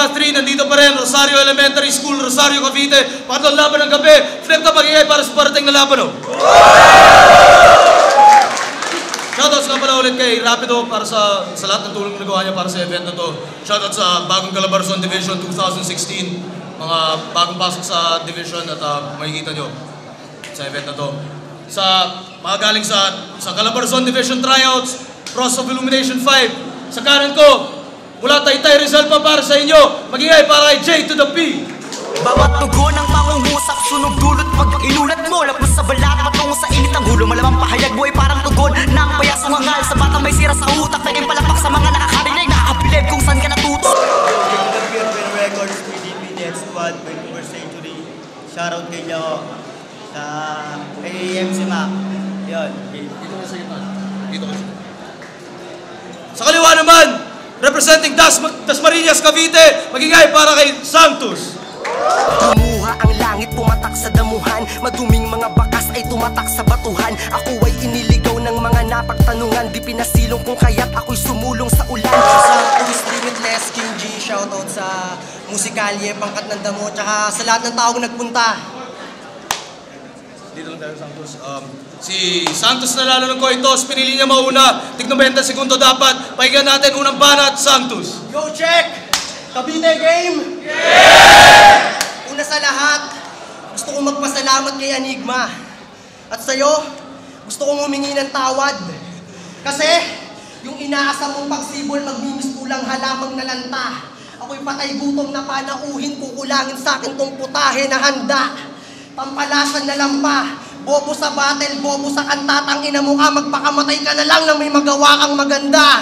Ika 3, nandito pa rin, Rosario Elementary School, Rosario, Cavite. Pangatong laban ng gabi, flip na pag-ingay para sa parating na laban, oh. Shoutouts nga pala ulit kay Rapido para sa lahat ng tulong na nagawa niya para sa event na to. Shoutouts sa bagong Calabarzon Division 2016. Mga bagong pasok sa division at makikita nyo sa event na to. Sa mga galing sa Calabarzon Division Tryouts, Cross of Illumination 5. Sa kanan ko, mula Taytay Rizal pa para sa inyo. Mag-ingay para kay J to the P. Bawat tugon ng pangungusap, sunog dulot pag inulat mo. Lapos sa balat, matungo sa init ng hulo. Malamang pahayag mo ay parang tugon ng payasong hangal. Sa batang may sira sa utak, naging palapak sa mga nakakarinig. Nakakabilib kung saan ka natuto. Records, PDP, Squad, 21st Century. Shoutout kay Jao sa AMC Mac. Yun. Dito ka sa gitna. Dito ka sa gitna. Sa kaliwa naman, representing Dasmariñas, Cavite, mag-ingay para kay Santos. Dumuha ang langit, pumatak sa damuhan. Maduming mga bakas ay tumatak sa batuhan. Ako ay iniligaw ng mga napagtanungan. Di pinasilong kung kaya't ako'y sumulong sa ulan. Santos, Limitless, King G, shoutout sa Musikalye, Pangkat ng Damo, tsaka sa lahat ng taong nagpunta. Dito lang tayo, Santos. Si Santos nalalo ng Coitos, pinili niya mauna. Tig 90 segundo dapat. Pakinggan natin unang banat, Santos. Yo, check! Cavite game! Yeah! Una sa lahat, gusto kong magpasalamat kay Enigma. At sa'yo, gusto kong humingi ng tawad. Kasi, yung inaasam mong pagsibol, magmimistulang halamang nalanta. Ako'y patay gutom na panauhin, kukulangin sa akin tong putahe na handa. Pampalasan na lampa, bobo sa battle, bobo sa kantatang ina mo ka, magpakamatay ka na lang nang may magawa kang maganda.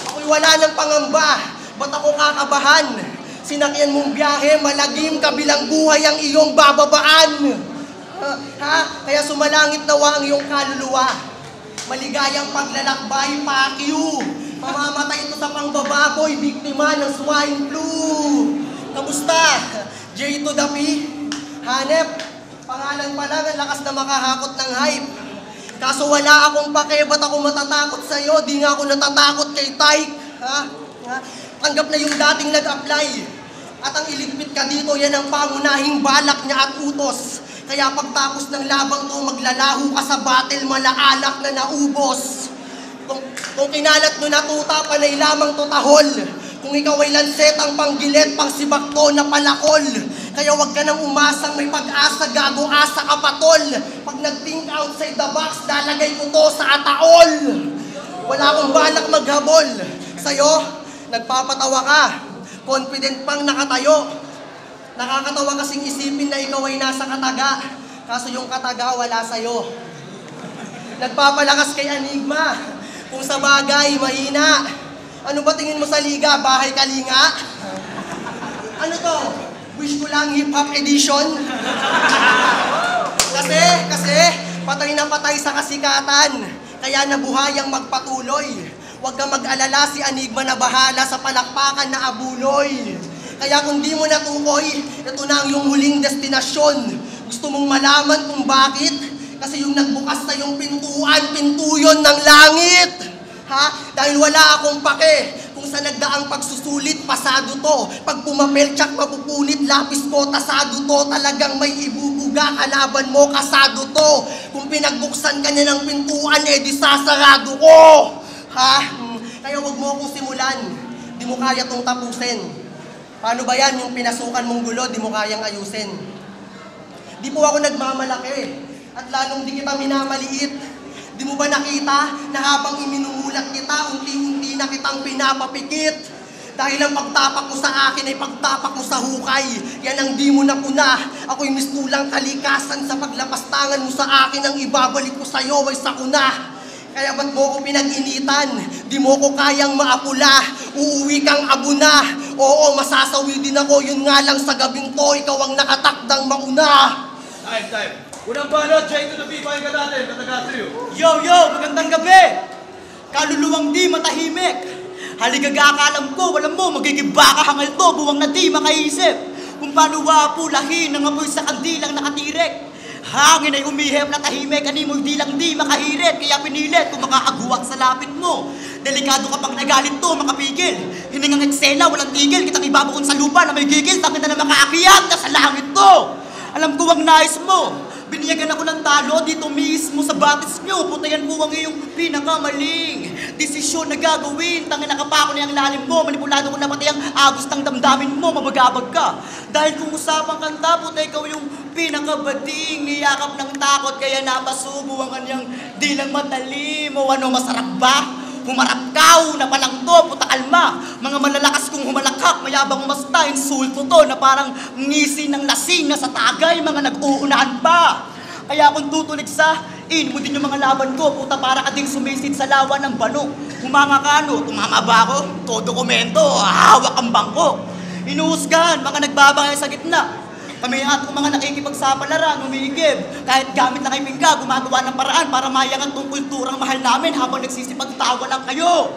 Ako'y wala ng pangamba. Ba't ako kakabahan? Sinakyan mong biyahe, malagim, kabilang buhay ang iyong bababaan. Kaya sumalangit nawa ang iyong kaluluwa. Maligayang paglalakbay, fuck you. Mamamatay ito sa pangbababoy, biktima ng swine flu. Kamusta? J to the P? Hanep, pangalan pa lang, ang lakas na makahakot ng hype. Kaso wala akong pake, ba't ako matatakot sa'yo? Di nga ako natatakot kay Tyke. Tanggap na yung dating nag-apply. At ang iligpit ka dito, yan ang pangunahing balak niya at utos. Kaya pagtapos ng labang to, maglalaho ka sa battle, malaalak na naubos. Kung kinalat mo na tuta, panay lamang tutahol. Kung ikaw ay lanset, ang panggilet, pang sibakto na palakol. Kaya wag ka nang umasang may pag-asa, gago asa ka patol. Pag nag-think outside the box, lalagay ko to sa ataol. Wala akong balak maghabol. Sa'yo, nagpapatawa ka, confident pang nakatayo. Nakakatawa kasing isipin na ikaw ay nasa kataga, kaso yung kataga wala sa'yo. Nagpapalakas kay Enigma, kung sa bagay, mahina. Ano ba tingin mo sa liga? Bahay kalinga? Ano to? Wish ko lang hip-hop edition? Kasi, patay na patay sa kasikatan, kaya nabuhayang magpatuloy. Huwag kang mag-alala, si Enigma na bahala sa palakpakan na abuloy. Kaya kung di mo natukoy, ito na ang iyong huling destinasyon. Gusto mong malaman kung bakit? Kasi yung nagbukas na yung pintuan, pintuyon ng langit. Dahil wala akong pake. Kung sa nagdaang pagsusulit, pasado to. Pag pumapel, tsak mapupunit, lapis ko, tasado to. Talagang may ibubuga, kalaban mo, kasado to. Kung pinagbuksan ka niya ng pintuan, edi sasarado ko. Kaya wag mo akong simulan, di mo kaya tong tapusin. Paano ba yan, yung pinasukan mong gulo, di mo kayang ayusin? Di po ako nagmamalaki, at lalong di kita minamaliit. Di mo ba nakita na habang iminumulat kita, unti-unti na kitang pinapapikit? Dahil ang pagtapak mo sa akin ay pagtapak mo sa hukay. Yan ang di mo napuna. Ako'y mistulang kalikasan sa paglapastangan mo sa akin. Ang ibabalik ko sa'yo ay sakuna. Kaya ba't mo ko pinag-initan? Di mo ko kayang maapula. Uuwi kang abuna. Oo, masasawi din ako. Yun nga lang sa gabing to, ikaw ang nakatakdang mauna. Time. Unang balot, J to the P, pakinggan natin. Kataga trio. Yo, magandang gabi. Kaluluwang di matahimik. Haligag akalam ko, walang mo, magigibaka hangal to, buwang na di makaisip. Kung paano wapulahin ang amoy sa kandilang nakatirek. Hangin ay umihip na tahimik, animoy di lang di makahirit, kaya pinilit kung makakaguwat sa lapit mo. Delikado kapag nagalit to, makapigil. Hiningang eksena, walang tigil, kitang ibabaon sa lupa na may gigil, tangin na makaakyat na sa langit to. Alam ko ang nais mo. Biniyagan ako ng talo dito mismo sa batis nyo. Putayan mo ang iyong pinakamaling desisyon na gagawin. Tangin nakapako na yung lalim mo. Manipulado ko na pati ang agos ng damdamin mo. Mabagabag ka. Dahil kung usapang kanta, puta ikaw yung pinakabading niyakap ng takot. Kaya napasubo ang kanyang dilang matalim. O ano, masarap ba? Humarap ka, na palang to, puta kalma. Mga malalakas kong humalakak, mayabang umasta, insulto to na parang ngisi ng lasing na sa tagay, mga nag-uunahan pa. Kaya kung tutulig sa mo din yung mga laban ko, puta para ka ding sumisid sa lawa ng bano. Humanga ka no, tumama ba ako? To dokumento, hawak ang bangko. Inuhusgahan, mga nagbabangay sa gitna. Kami at kung mga nakikipagsapalaran, umigib. Kahit gamit na kay pingga, gumagawa ng paraan para mayangan tong kulturang mahal namin habang nagsisipagtawa lang kayo.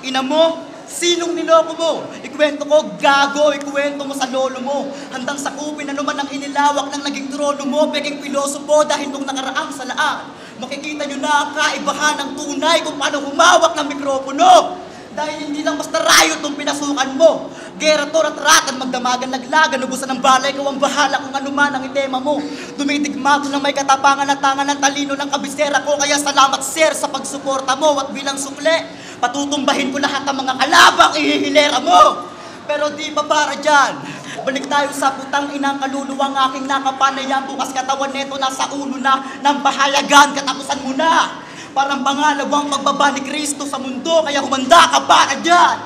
Ina mo, sinong niloko mo? Ikwento ko, gago, ikwento mo sa lolo mo. Handang sakupin na naman ang inilawak ng naging trono mo, peking pilosopo dahil nung nakaraang salaan. Makikita nyo na ang kaibahan ng tunay kung paano humawak ng mikropono. Dahil hindi lang basta rayo itong pinasukan mo. Gera to ratratan, magdamagan, laglagan, ubusan ng balay, ikaw ang bahala kung ano man ang itema mo. Dumidigma ko ng may katapangan at tangan ng talino ng kabisera ko. Kaya salamat sir sa pagsuporta mo at bilang sukle, patutumbahin ko lahat ng mga kalabang ihihilera mo. Pero di ba para dyan? Balik tayo sa putang inang kaluluwang aking nakapanayang bukas katawan neto nasa ulo na ng bahayagan, katapusan mo na. Parang pangalawang pagbaba ni Kristo sa mundo, kaya humanda ka para dyan!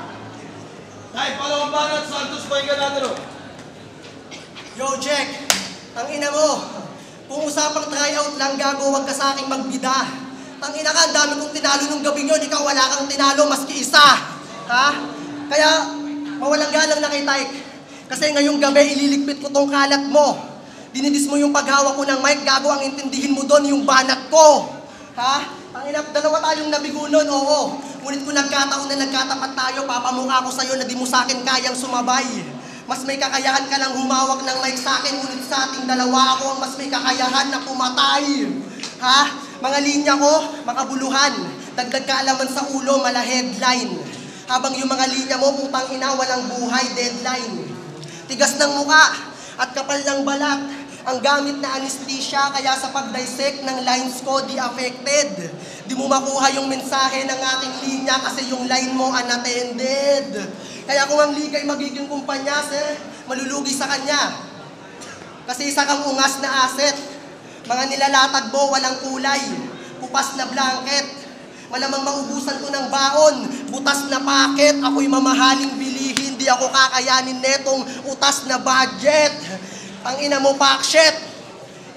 Dahil palawang banat, Santos, pahinga natin o. Yo, Jack! Ang ina mo, kung usapang tryout lang, gago, wag ka sa aking magbida. Ang ina ka, ang dami kong tinalo nung gabing yun, ikaw wala kang tinalo, maski isa. Ha? Kaya, mawalang galang na kay Tyke. Kasi ngayong gabi, ililigpit ko tong kalat mo. Dinidis mo yung paghawak ko ng mic, gago, ang intindihin mo doon yung banat ko. Ha? Ang ina, dalawa tayong nabigo nun, oo. Ngunit kung nagkataon na nagkatapat tayo, papamukha ko sa'yo na di mo sa'kin kayang sumabay. Mas may kakayahan ka lang humawak ng mic sa'kin, ngunit sa ating dalawa ako ang mas may kakayahan na pumatay. Ha? Mga linya ko, makabuluhan. Dagdag kaalaman sa ulo, mala headline. Habang yung mga linya mo, putang ina, walang buhay, deadline. Tigas ng muka at kapal ng balat. Ang gamit na anesthesia, kaya sa pag-dissect ng lines ko, di affected. Di mo makuha yung mensahe ng aking linya kasi yung line mo unattended. Kaya kung ang ligay magiging kumpanya, sir, malulugi sa kanya. Kasi isa kang ungas na asset. Mga nilalatag mo, walang kulay. Kupas na blanket. Malamang maubusan ko ng baon. Butas na paket. Ako'y mamahaling bilihin. Di ako kakayanin netong utas na budget. Ang ina mo, pakshit.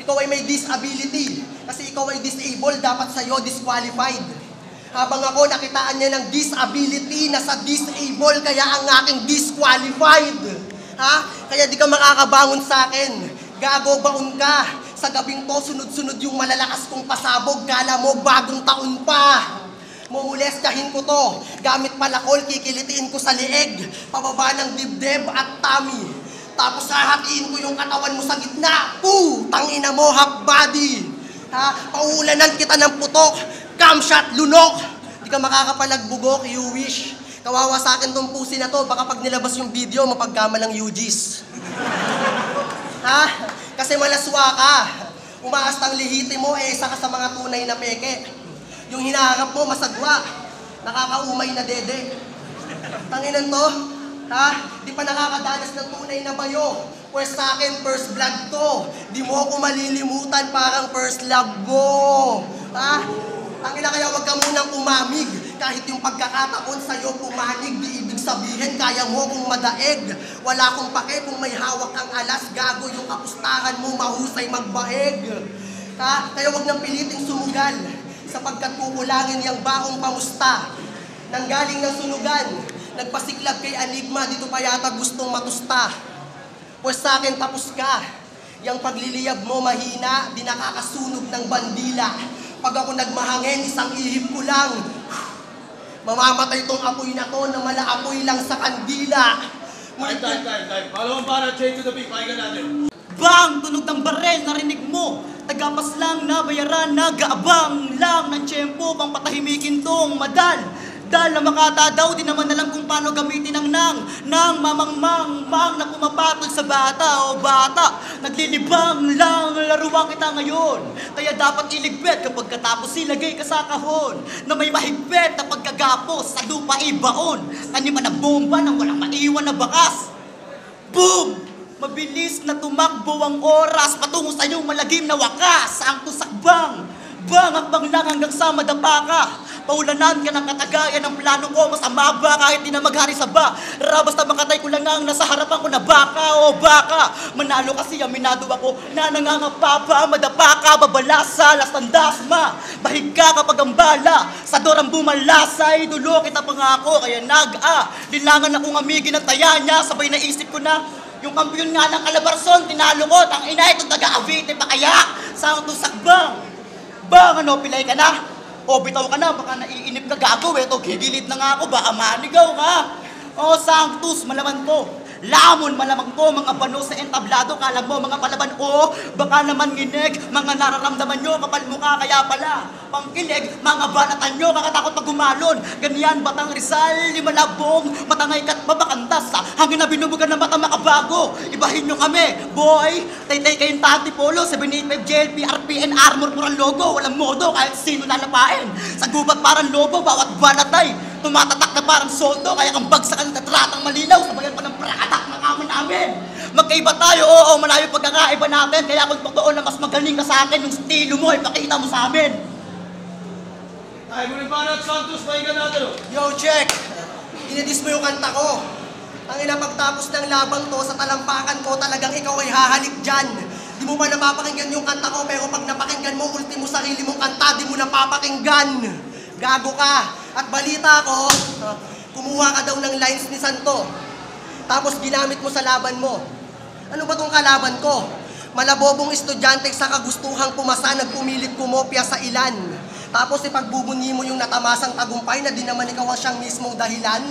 Ikaw ay may disability. Kasi ikaw ay disabled, dapat sa'yo disqualified. Habang ako, nakitaan niya ng disability na sa disable, kaya ang aking disqualified. Ha? Kaya di ka makakabangon sa akin. Gago, baon ka. Sa gabing to, sunod-sunod yung malalakas kong pasabog. Kala mo, bagong taon pa. Mumulestahin ko to. Gamit palakol, kikilitiin ko sa leeg. Pababa ng dibdib at tummy. Tapos hahatiin ko yung katawan mo sa gitna. Tangina mo, half body. Ha? Paulanan kita ng putok. Camshot, lunok. Di ka makakapalagbugok, you wish. Kawawa sa akin tong pusi na to. Baka pag nilabas yung video, mapagkamalang UGs. Ha? Kasi malaswa ka. Umaastang lihiti mo, isa ka sa mga tunay na peke. Yung hinaharap mo, masagwa. Nakakaumay na dede. Tanginan to. Ha? Di pa nakakadanas ng tunay na bayo. Pwes sa akin, first blood to. Di mo ako malilimutan, parang first love mo. Ha? Ang ina, kaya wag ka munang umamig. Kahit yung pagkakataon sa'yo pumanig, di ibig sabihin kaya mo kung madaig. Wala akong pake kung may hawak kang alas, gago yung kapustahan mo, mahusay magbaeg. Ha? Kaya wag nang piliting sumugal, sapagkat kukulangin yung baong pamusta. Nanggaling ng sunugan, nagpasiklab kay Enigma, dito pa yata gustong matusta. Pues sa akin tapos ka. Yang pagliliyab mo mahina, di nakakasunog ng bandila. Pag ako nagmahangin, isang ihip ko lang. Mamamatay tong apoy na to na malaapoy lang sa kandila. Time. Palawang banat, change to the beat, pahinga natin. Bang! Tunog ng barel, narinig mo. Tagapas lang na bayaran, nag-aabang lang ng tiyempo pang patahimikin tong madal. Dahil na makata daw, di naman alam kung paano gamitin ang nang mamangmang na pumapatol sa bata o bata. Naglilibang lang, laruan kita ngayon. Kaya dapat iligpit kapag katapos ilagay ka sa kahon. Na may mahigpit na pagkagapos sa lupa ibaon. Taniman na bomba nang walang maiwan na bakas. Boom! Mabilis na tumakbo ang oras patungo sa iyong malagim na wakas. Ang tusakbang, bangakbang lang hanggang sa madapa ka. Paulanan ka ng katagayan ng plano ko. Masama ba kahit di na maghari sa ba? Basta makatay ko lang ang nasa harapan ko na baka o baka. Manalo kasi aminado ako na nangangapapa. Madapa ka, babalasa, lastandasma. Bahig ka kapag ang bala sa dorang bumalasa. Idulo kita pangako kaya lilangan akong amigin ng taya niya. Sabay naisip ko na yung kampiyon nga ng Calabarzon, tinalo ko. Tang ina itong taga-Avite pa kaya? Saan itong sakbang? Bang ano, pilay ka na? O bitaw ka na, baka naiinip ka gago. Eto, gigilid na nga ako, baka manigaw ka. O sanctus, malaman ko. Lamon, malamang ko, mga bano sa entablado. Kala mo, mga palaban, o baka naman nginig. Mga nararamdaman nyo, kapal mukha, kaya pala. Pangkilig, mga banatan nyo, kakatakot pag gumalon. Ganyan, Batang Rizal, Limalabong, matangay ka't babakandas. Hangin na binubugan ng mata makabago. Ibahin nyo kami, boy. Tay-tay kayong Tati Polo, 785 JLP, RPN, Armor, purang logo. Walang modo, kahit sino lalapain. Sa gubat parang lobo, bawat banatay. Tumatatak na parang soldo, kaya kang bagsakan at ratang malinaw. Sabayan pa ng pratak ng amin namin. Magkaiba tayo, oo, malayo pagkakaiba natin. Kaya kung totoo na mas magaling ka sa akin, yung estilo mo, ipakita mo sa amin. Ay, Bonifacio at Santos, pahinga natin. Yo, check! Dinidis mo yung kanta ko. Tangina, pagtapos ng labang to, sa talampakan ko, talagang ikaw ay hahalik dyan. Di mo ba napapakinggan yung kanta ko, pero pag napakinggan mo, ultimo sarili mong kanta, di mo napapakinggan. Gago ka. At balita ko, kumuha ka daw ng lines ni Santo. Tapos ginamit mo sa laban mo. Ano ba tong kalaban ko? Malabobong estudyante sa kagustuhang pumasa, nagpumilit kumopya sa ilan. Tapos ipagbubunyi mo yung natamasang tagumpay na di naman ikaw ang siyang mismong dahilan.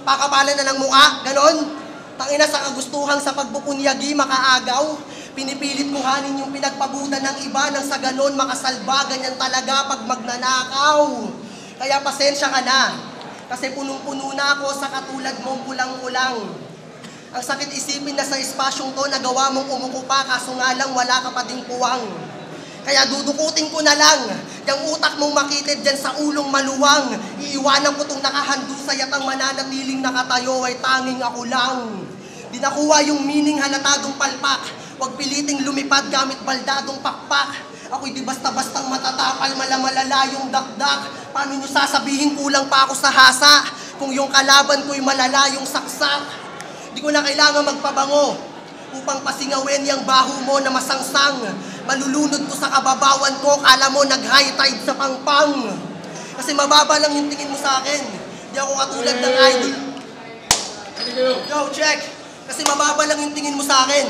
Pakapalan na ng mukha, ganon. Tangina sa kagustuhang sa pagbupunyagi makaagaw. Pinipilit kuhanin yung pinagpagutan ng iba nang sa ganon makasalba. Ganyan talaga pag magnanakaw. Kaya pasensya ka na, kasi punong-puno na ako sa katulad mong kulang-kulang. Ang sakit isipin na sa espasyong to, nagawa mong umuko pa, kaso nga lang wala ka pa ding puwang. Kaya dudukutin ko na lang, yung utak mong makitid dyan sa ulong maluwang. Iiwanan ko tong nakahandusay at ang mananatiling nakatayo ay tanging ako lang. Di nakuha yung meaning halatadong palpak, huwag piliting lumipad gamit baldadong pakpak. Ako'y di basta-bastang matatapal, malamalala yung dakdak. Paano nyo sasabihin kulang pa ako sa hasa? Kung yung kalaban ko'y malala yung saksak. Di ko na kailangan magpabango upang pasingawin yung baho mo na masangsang. Malulunod ko sa kababawan ko, kala mo nag-high tide sa pangpang. Kasi mababa lang yung tingin mo sa akin. Di ako katulad ng idol. Yo, check! Kasi mababa lang yung tingin mo sa akin.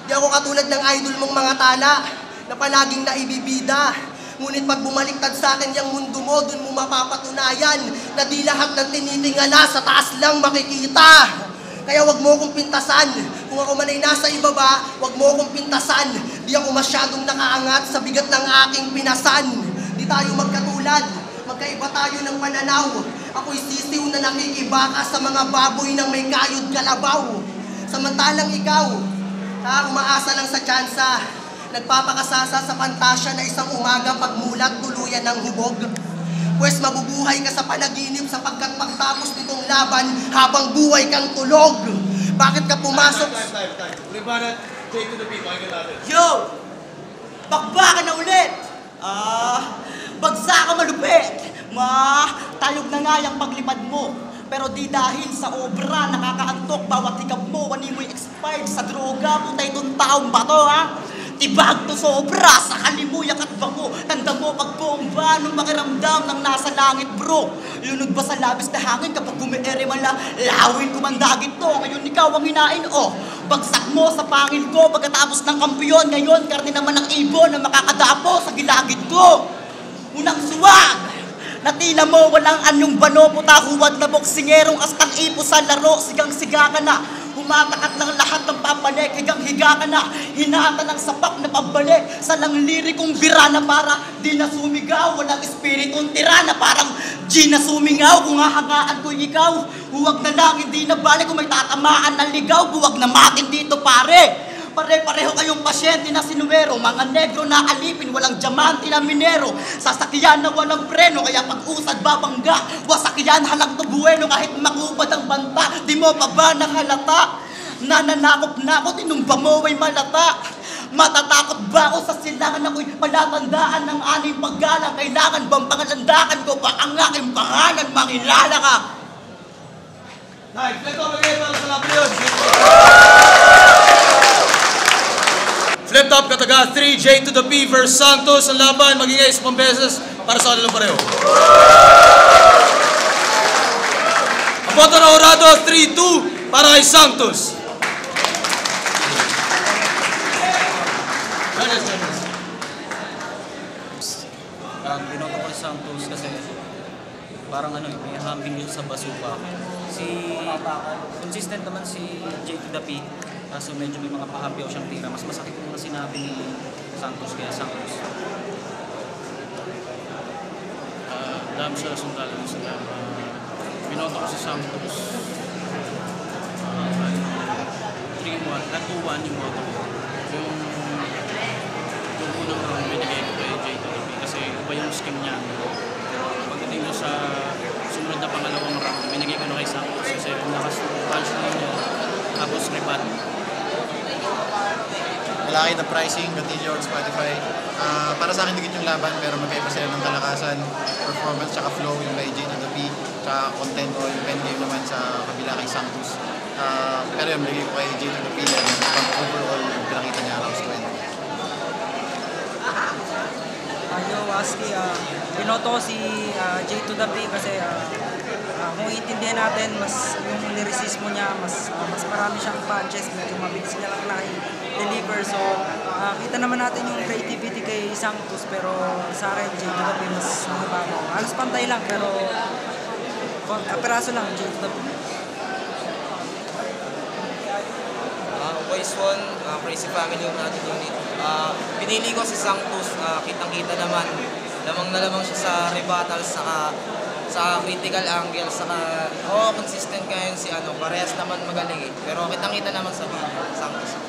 Di ako katulad ng idol mong mga tala na palaging naibibida. Ngunit pag bumaliktad sa akin yung mundo mo, dun mo mapapatunayan na di lahat ng tinitingala sa taas lang makikita. Kaya wag mo akong pintasan. Kung ako man ay nasa ibaba, wag mo akong pintasan. Di ako masyadong nakaangat sa bigat ng aking pinasan. Di tayo magkatulad, magkaiba tayo ng pananaw. Ako'y sisiw na nakikibaka sa mga baboy ng may kayod kalabaw. Samantalang ikaw, umaasa lang sa tsansa. Nagpapakasasa sa pantasya na isang umaga pagmulat tuluyan ng hubog. Pwes mabubuhay ka sa panaginip sapagkat pagtapos nitong laban habang buhay kang tulog. Bakit ka pumasok? Time. Bonifacio, take to the beat, pahinga natin. Yo! Bakbakan na ulit! Bagsa ka malupit! Tayog na nga yung paglipad mo. Pero di dahil sa obra, nakakaantok bawat higap mo. Wani mo'y expired sa droga, putay itong taong bato, ha? Tibag to sobra sa kalimuyak at bango. Tanda mo pagbomba nung makiramdam ng nasa langit, bro. Lunod ba sa labis na hangin kapag gumiere mala? Lawin ko man dagit to, ngayon ikaw ang hinain, oh. Bagsak mo sa pangil ko pagkatapos ng kampiyon. Ngayon, karne naman ng ibon na makakadapo sa gilagid ko. Unang suwag, natila mo walang anyong bano, puta huwad na boksingerong astang ipo sa laro. Sigang-siga ka na, Tumatakat lang lahat ng papalik, higang-higa ka na, hinata ng sapak na pabalik, sa lang lirikong bira na para di na sumigaw, walang espiritong tira na parang di na sumingaw, kung hahangaan ko ikaw, huwag na lang, hindi na balik kung may tatamaan ng ligaw, huwag na matin dito pare. Pare-pareho kayong pasyente na sinuwero, mga negro na alipin, walang diamante na minero, sasakyan na walang preno, kaya pag-usad babangga, wasakyan halang to bueno, kahit makupad ang banta, di mo pa ba nakalata? Nananakop na ako, tinumba mo ay malata. Matatakot ba ako sa silangan ako'y palatandaan ng aning paggalang? Kailangan bang pangalandakan ko pa ang aking pangalan, mangilala ka? Nice, let's go again para sa laban yun. Flip top kataga, 3J to the P versus Santos. Ang laban, magiging 10 beses para sa kanilang pareho. Ang boto na orado, 3-2 para kay Santos. Binoto ko si Santos kasi parang may hambing yun sa basuka. Consistent naman si J to the P. So medyo may mga pahabiyaw siyang tira. Mas masakit yung mga sinabi ni Santos kaya Santos. Dami sa sundalo sa binoto ko si Santos. 3-1, 2-1 yung boto ko. Yung unang round binigay ko kay J to the P kasi iba yung scheme niya. Pagdating ko sa sumunod na pangalawang round, binigay ko na kay Santos kasi ang lakas ng punch niya tapos rebat. Malaki na pricing, Gatillo on Spotify. Para sa akin, digit yung laban, pero magkaiba sila ng kalakasan, performance, tsaka flow yung kay J to the P, tsaka content o yung pen game naman sa kabila kay Santos. Pero yung bigay ko kay J to the P, pang overall yung pinakita niya around 20. Yo, Waski, binoto ko si J to the P kasi kung iintindihan natin, mas yung lyricismo niya, mas marami siyang punches, medyo mabilis niya lang deliver. So, kita naman natin yung creativity kay Santos, pero sa akin, J to the P mas nakabago. Halos pantay lang, pero kaperaso lang, J to the P. Voice 1, Crazy Family yung natin unit. Pinili ko si Santos, kitang-kita naman. Lamang na lamang siya sa rebuttals, sa critical angle, consistent ngayon si parehas naman magaling eh. Pero kitang-kita naman sa video, Santos.